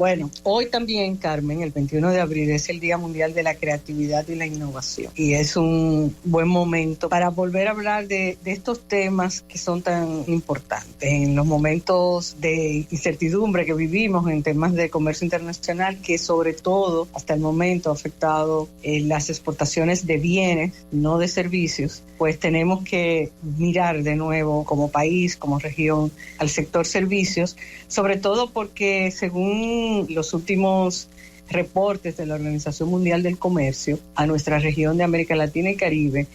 Bueno, hoy también, Carmen, el 21 de abril es el Día Mundial de la Creatividad y la Innovación. Y es un buen momento para volver a hablar de estos temas que son tan importantes. En los momentos de incertidumbre que vivimos en temas de comercio internacional, que sobre todo hasta el momento ha afectado las exportaciones de bienes, no de servicios, pues tenemos que mirar de nuevo como país, como región, al sector servicios, sobre todo porque según los últimos reportes de la Organización Mundial del Comercio, a nuestra región de América Latina y Caribe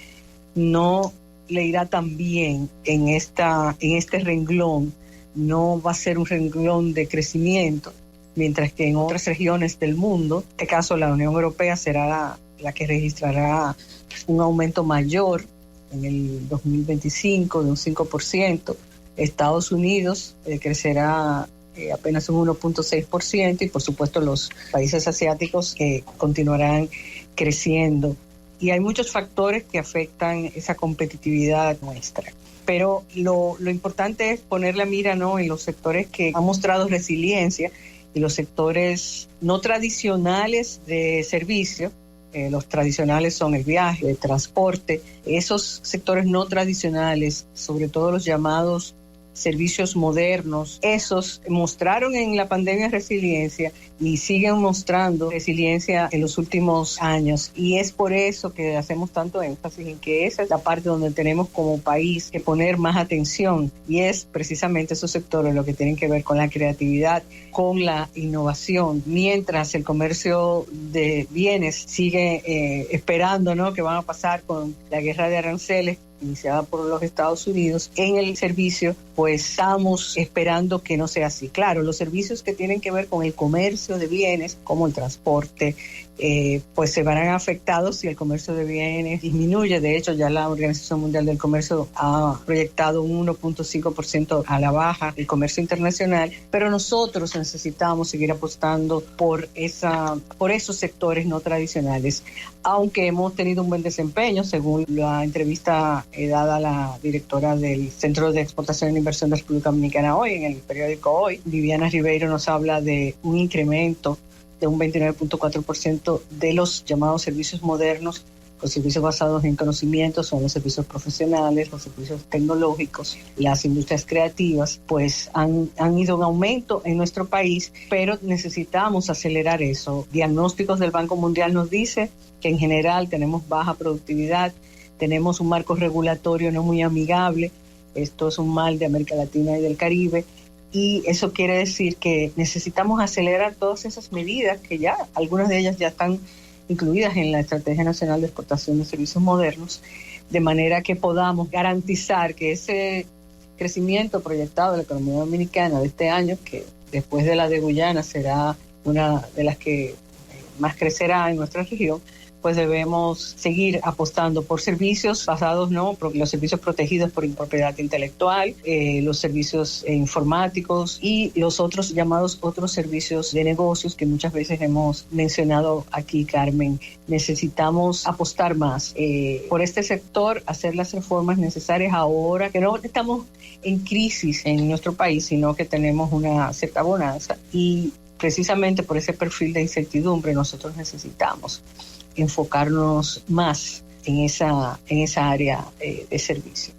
no le irá tan bien en este renglón, no va a ser un renglón de crecimiento, mientras que en otras regiones del mundo, en este caso la Unión Europea será la que registrará un aumento mayor en el 2025 de un 5%, Estados Unidos crecerá apenas un 1.6% y por supuesto los países asiáticos continuarán creciendo. Y hay muchos factores que afectan esa competitividad nuestra. Pero lo importante es poner la mira, ¿no?, en los sectores que han mostrado resiliencia y los sectores no tradicionales de servicio. Los tradicionales son el viaje, el transporte. Esos sectores no tradicionales, sobre todo los llamados servicios modernos, esos mostraron en la pandemia resiliencia y siguen mostrando resiliencia en los últimos años, y es por eso que hacemos tanto énfasis en que esa es la parte donde tenemos como país que poner más atención, y es precisamente esos sectores lo que tienen que ver con la creatividad, con la innovación, mientras el comercio de bienes sigue esperando, ¿no?, que van a pasar con la guerra de aranceles iniciada por los Estados Unidos. En el servicio, pues estamos esperando que no sea así. Claro, los servicios que tienen que ver con el comercio de bienes, como el transporte, pues se verán afectados si el comercio de bienes disminuye. De hecho, ya la Organización Mundial del Comercio ha proyectado un 1.5% a la baja el comercio internacional, pero nosotros necesitamos seguir apostando por esos sectores no tradicionales, aunque hemos tenido un buen desempeño, según la entrevista dada a la directora del Centro de Exportación e Inversión de República Dominicana hoy, en el periódico Hoy. Viviana Ribeiro nos habla de un incremento de un 29.4% de los llamados servicios modernos. Los servicios basados en conocimiento son los servicios profesionales, los servicios tecnológicos, las industrias creativas, pues han ido en aumento en nuestro país, pero necesitamos acelerar eso. Diagnósticos del Banco Mundial nos dice que en general tenemos baja productividad, tenemos un marco regulatorio no muy amigable. Esto es un mal de América Latina y del Caribe, y eso quiere decir que necesitamos acelerar todas esas medidas que ya, algunas de ellas ya están incluidas en la Estrategia Nacional de Exportación de Servicios Modernos, de manera que podamos garantizar que ese crecimiento proyectado de la economía dominicana de este año, que después de la de Guyana será una de las que más crecerá en nuestra región, pues debemos seguir apostando por servicios basados, ¿no?, los servicios protegidos por propiedad intelectual, los servicios informáticos y los otros llamados otros servicios de negocios que muchas veces hemos mencionado aquí, Carmen. Necesitamos apostar más por este sector, hacer las reformas necesarias ahora, que no estamos en crisis en nuestro país, sino que tenemos una cierta bonanza, y precisamente por ese perfil de incertidumbre nosotros necesitamos enfocarnos más en esa área de servicios.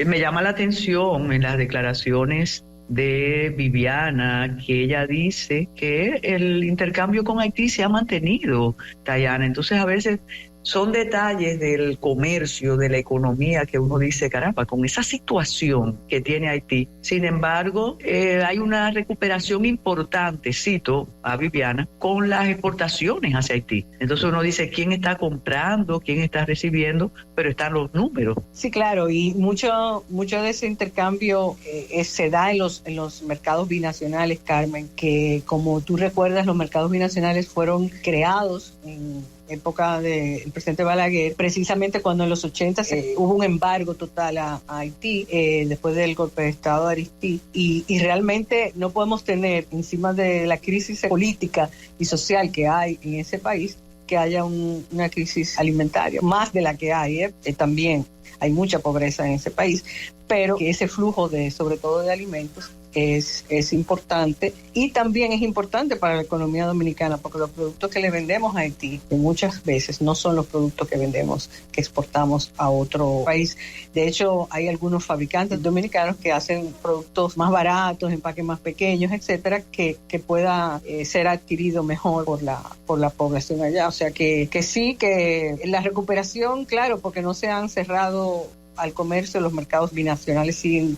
Me llama la atención en las declaraciones de Viviana, que ella dice que el intercambio con Haití se ha mantenido, Dayana. Entonces a veces son detalles del comercio, de la economía, que uno dice, caramba, con esa situación que tiene Haití. Sin embargo, hay una recuperación importante, cito a Viviana, con las exportaciones hacia Haití. Entonces uno dice, ¿quién está comprando? ¿Quién está recibiendo? Pero están los números. Sí, claro, y mucho de ese intercambio se da en los mercados binacionales, Carmen, que como tú recuerdas, los mercados binacionales fueron creados en época del presidente Balaguer, precisamente cuando en los 80 hubo un embargo total a Haití, después del golpe de Estado de Aristide, y realmente no podemos tener, encima de la crisis política y social que hay en ese país, que haya una crisis alimentaria, más de la que hay también. hay mucha pobreza en ese país, pero que ese flujo sobre todo de alimentos es importante, y también es importante para la economía dominicana, porque los productos que le vendemos a Haití muchas veces no son los productos que exportamos a otro país. De hecho, hay algunos fabricantes dominicanos que hacen productos más baratos, empaques más pequeños, etcétera, que pueda ser adquirido mejor por la población allá. O sea que sí, que la recuperación, claro, porque no se han cerrado al comercio, los mercados binacionales siguen,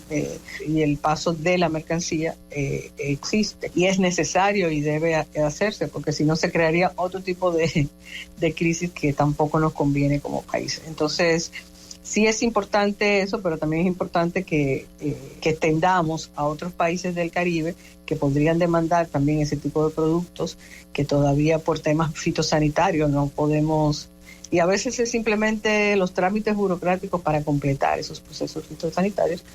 y el paso de la mercancía existe y es necesario y debe hacerse, porque si no se crearía otro tipo de crisis que tampoco nos conviene como país. Entonces, sí es importante eso, pero también es importante que extendamos a otros países del Caribe que podrían demandar también ese tipo de productos, que todavía por temas fitosanitarios no podemos. Y a veces es simplemente los trámites burocráticos para completar esos procesos fitosanitarios,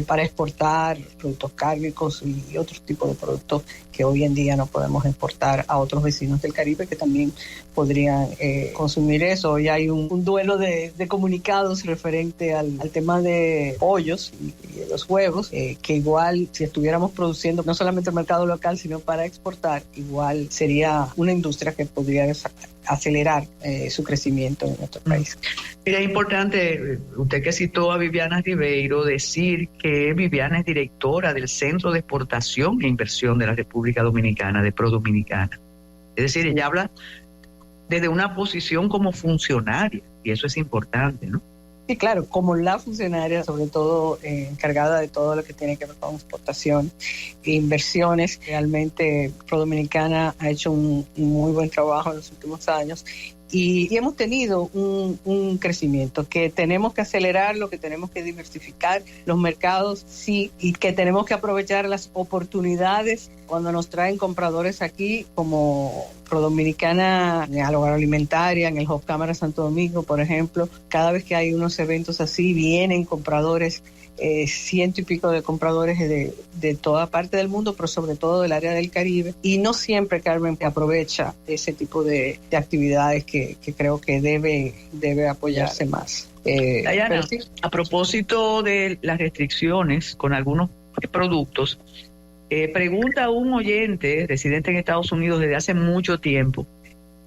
para exportar productos cárnicos y otros tipos de productos que hoy en día no podemos exportar a otros vecinos del Caribe que también podrían consumir eso. Hoy hay un duelo de comunicados referente al tema de pollos y de los huevos, que igual si estuviéramos produciendo no solamente el mercado local, sino para exportar, igual sería una industria que podría acelerar su crecimiento en nuestro país. Mira, es importante, usted que citó a Viviana Ribeiro, decir que Viviana es directora del Centro de Exportación e Inversión de la República Dominicana, de ProDominicana. Es decir, ella habla desde una posición como funcionaria, y eso es importante, ¿no? Sí, claro, como la funcionaria, sobre todo encargada de todo lo que tiene que ver con exportación e inversiones. Realmente ProDominicana ha hecho un muy buen trabajo en los últimos años y hemos tenido un crecimiento que tenemos que acelerarlo, que tenemos que diversificar los mercados, sí, y que tenemos que aprovechar las oportunidades cuando nos traen compradores aquí, como ProDominicana en agroalimentaria, en el Hub Cámara Santo Domingo, por ejemplo. Cada vez que hay unos eventos así, vienen compradores, 100 y pico de compradores de toda parte del mundo, pero sobre todo del área del Caribe. Y no siempre, Carmen, aprovecha ese tipo de actividades que creo que debe apoyarse más. Diana, sí. A propósito de las restricciones con algunos productos, pregunta un oyente residente en Estados Unidos desde hace mucho tiempo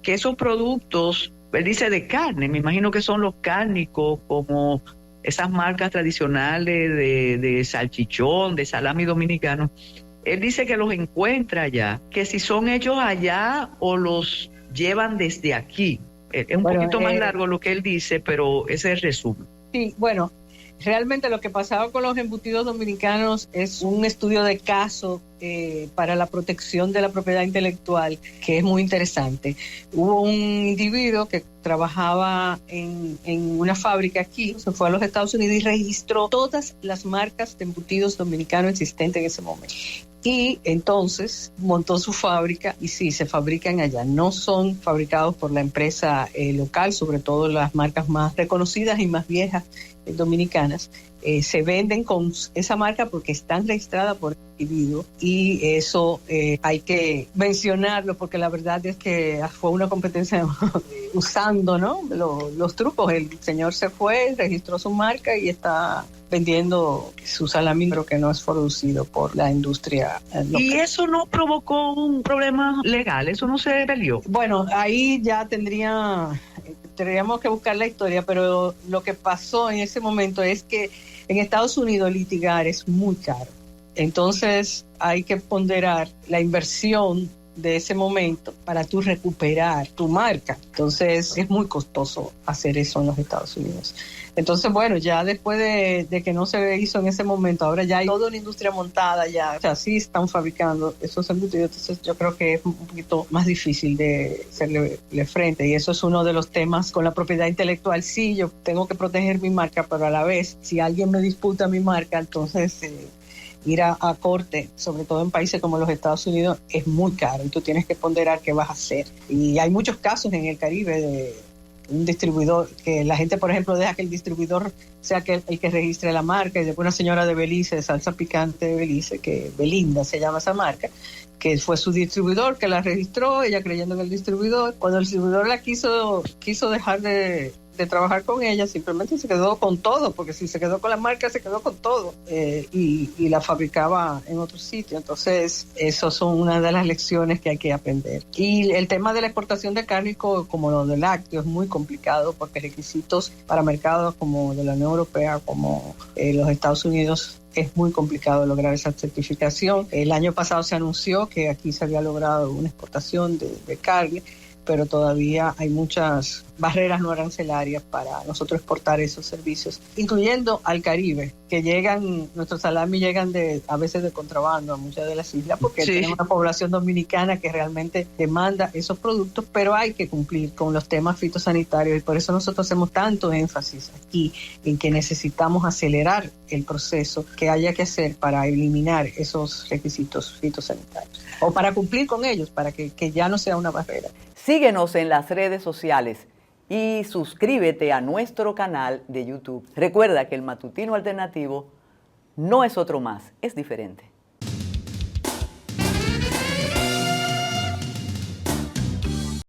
que esos productos, él dice de carne, me imagino que son los cárnicos, como esas marcas tradicionales de salchichón, de salami dominicano. Él dice que los encuentra allá, que si son hechos allá o los llevan desde aquí. Es un poquito más largo lo que él dice, pero ese es el resumen. Sí, bueno, realmente lo que pasaba con los embutidos dominicanos es un estudio de caso para la protección de la propiedad intelectual, que es muy interesante. Hubo un individuo que trabajaba en una fábrica aquí, se fue a los Estados Unidos y registró todas las marcas de embutidos dominicanos existentes en ese momento. Y entonces montó su fábrica y sí, se fabrican allá. No son fabricados por la empresa local, sobre todo las marcas más reconocidas y más viejas dominicanas. Se venden con esa marca porque están registradas por el individuo, y eso hay que mencionarlo porque la verdad es que fue una competencia usando, ¿no?, los trucos. El señor se fue, registró su marca y está vendiendo su salami, pero que no es producido por la industria local. ¿Y eso no provocó un problema legal? ¿Eso no se peleó? Bueno, ahí ya tendríamos que buscar la historia, pero lo que pasó en ese momento es que en Estados Unidos litigar es muy caro. Entonces hay que ponderar la inversión de ese momento para tú recuperar tu marca. Entonces es muy costoso hacer eso en los Estados Unidos. Entonces, bueno, ya después de que no se hizo en ese momento, ahora ya hay toda una industria montada ya, o sea, sí están fabricando esos embutidos. Entonces yo creo que es un poquito más difícil de hacerle frente, y eso es uno de los temas con la propiedad intelectual. Sí, yo tengo que proteger mi marca, pero a la vez, si alguien me disputa mi marca, entonces ir a corte, sobre todo en países como los Estados Unidos, es muy caro y tú tienes que ponderar qué vas a hacer. Y hay muchos casos en el Caribe de un distribuidor, que la gente, por ejemplo, deja que el distribuidor sea el que registre la marca, y después una señora de Belice, de salsa picante de Belice, que Belinda se llama esa marca, que fue su distribuidor, que la registró, ella creyendo en el distribuidor. Cuando el distribuidor la quiso dejar de de trabajar con ella, simplemente se quedó con todo, porque si se quedó con la marca, se quedó con todo, y la fabricaba en otro sitio. Entonces, eso son una de las lecciones que hay que aprender. Y el tema de la exportación de carne, como lo del lácteo, es muy complicado, porque requisitos para mercados como de la Unión Europea, como los Estados Unidos, es muy complicado lograr esa certificación. El año pasado se anunció que aquí se había logrado una exportación de carne, pero todavía hay muchas barreras no arancelarias para nosotros exportar esos servicios, incluyendo al Caribe, que nuestros salamis llegan a veces de contrabando a muchas de las islas, porque tenemos una población dominicana que realmente demanda esos productos, pero hay que cumplir con los temas fitosanitarios, y por eso nosotros hacemos tanto énfasis aquí en que necesitamos acelerar el proceso que haya que hacer para eliminar esos requisitos fitosanitarios, o para cumplir con ellos, para que ya no sea una barrera. Síguenos en las redes sociales y suscríbete a nuestro canal de YouTube. Recuerda que el Matutino Alternativo no es otro más, es diferente.